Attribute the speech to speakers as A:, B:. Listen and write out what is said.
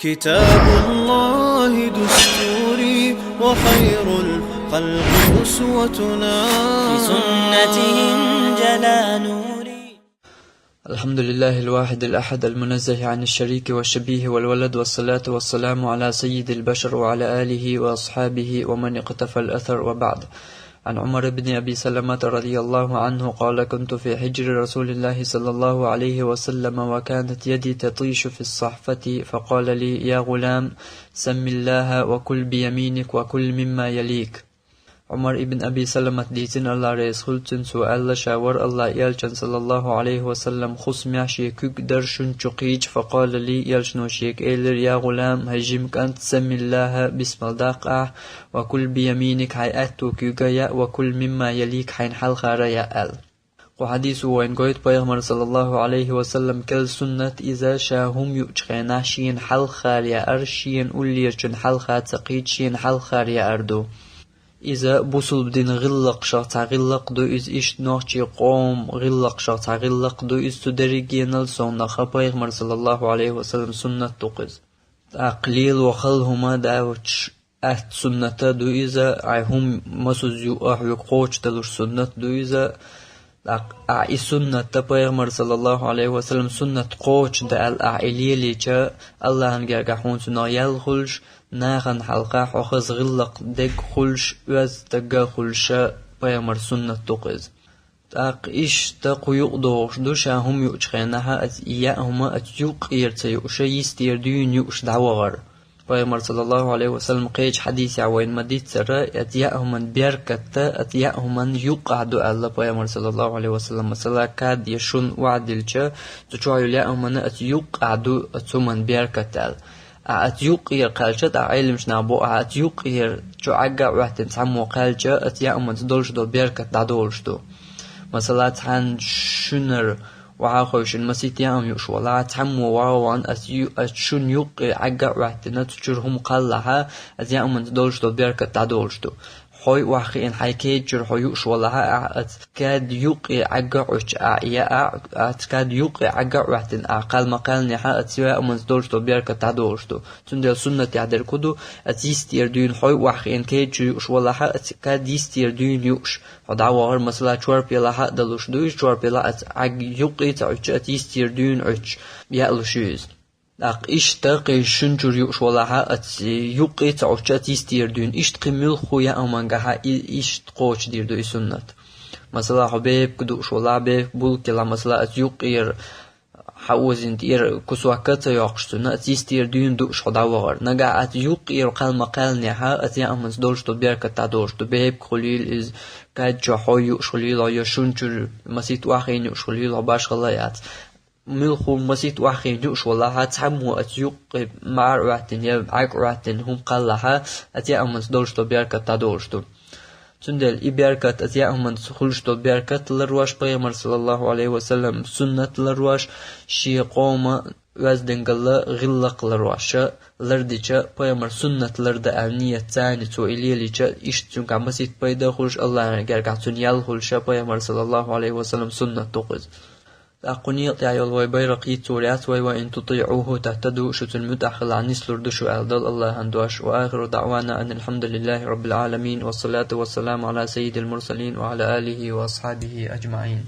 A: كتاب الله دستوري وخير الخلق أسوتنا،
B: في سنته انجلى نوري.
C: الحمد لله الواحد الأحد المنزه عن الشريك والشبيه والولد، والصلاة والسلام على سيد البشر وعلى آله وأصحابه ومن اقتفى الأثر، وبعد. عن عمر بن أبي سلمة رضي الله عنه قال: كنت في حجر رسول الله صلى الله عليه وسلم وكانت يدي تطيش في الصحفة، فقال لي: يا غلام، سم الله وكل بيمينك وكل مما يليك. عمر ابن أبي سلمة ديتن الله رئيس خلتن سؤال شاور الله يالشن صلى الله عليه وسلم خصم شيكوك درشن تقيج، فقال لي: يالشنو شيك إيلر يا غلام، هجمك أنت سم الله بسم الداقع وكل بيمينك هيأتوك يا وكل مما يليك حين حل خاريا أل. وحديثه وين قويت بيغمر صلى الله عليه وسلم كل سنة إذا شاهم يؤجخينا شين حل خاريا أرشين أوليرشن حل خاتقيد شين حل خاريا أردو. إذا بوصل بدين غلق شخص غلق دو إز إيش نوشي قوم غلق شخص غلق دو إز تدريجين الصون خبيغمر صلى الله عليه وسلم سنة تقز أقليل وخلهما داوش سنة دو إذا عهم مسوزيو يقوش تلوش سنة دو إذا أعي سنة بيغمر صلى الله عليه وسلم سنة قوش دا الأعيلية ليجا الله هنجرقحون سنة يلخلش ناغن حلقة حخز غلق دق خلش وز دق خلشة بيغمر سنة تقز تاق إيش تاقو يقدوش دوشا هم يؤجخينها أت إياهما أت يقير تيوشا يستير ديون يؤش دعوغر. بيغمر صلى الله عليه وسلم قيج حديث عوين مديد سرى أتياهما بيركتا أتياهما يقعدو ألا. بيغمر صلى الله عليه وسلم مثلا كاد يشون وعدلشا تشوعيو لياهما أت يقعدو أتومن بيركتا أتيوقير قالشة عيلمش نابو أتيوقير جو عقا وحتن سمو قالشة أتياهما تدولش دو بيركت دادولش دو مثلا تحن شنر وعاخوش المسيت يام يوش ولا تحمو واوان أتشون يوقي عقا وحتن تجرهم قالها أتياهما تدولش دو بيركت دادولش دو حوي واخي إن حيكي جرحو يوش ولا أتكاد يوقي عقعوش أتكاد يوقي عقعوحتن أقل مقال نحا أتسواء من دولش دو بياركة تعدولش دو تندل سنة يعدر كدو أتيستير دون حوي واخي إن كي جريوش ولا أتكاد يستير دون يوش ودعوا غير مثلا شوار بيلا دلوش دوش شوار بيلا يوقي تعوش أتيستير دون عوش يألوشيز إيش تقي شنجر يوش ولا أت يوقي تعوشات يستير دون إيش تقمل خويا أمانجها إيش تقوش دير دو سنة مثلا حبيب كدوش ولا بيب بول كلا مثلا أت يوقير حوزين دير كسوكات يقشتنا أت يستير دون دوش خداوغر نجا أت يوقير قال مقال نها أت يأمن دولش دو بيركة تعدوش دو بيب خليل إز كاد جحوي يوش خليل يا شنجر مسيت واخين يوش خليل باش خلايات ملخو مسيت واخي جوش والله تحمو أتيوق مع رعتن يا عق رعتن هم قالها أتيا أمن دولش دو بيركة تدولش دو تندل إبيركة أتيا أمن خلش دو بيركة لرواش بيغمر صلى الله عليه وسلم سنة لرواش شي قوم وزدنقل غلق لرواش لردجة بيغمر سنة لرد أعنية تاني تو إليليجة إشتنك مسيت بيدا خلش الله نرقعتن يالخلش بيغمر صلى الله عليه وسلم سنة تقز أقني تعي الله بيرقي توريات وإن تطيعوه تهتدوا شت المتأخل عن نسلر دشو أهدل الله هندواش. وآخر دعوانا أن الحمد لله رب العالمين، والصلاة والسلام على سيد المرسلين وعلى آله وأصحابه أجمعين.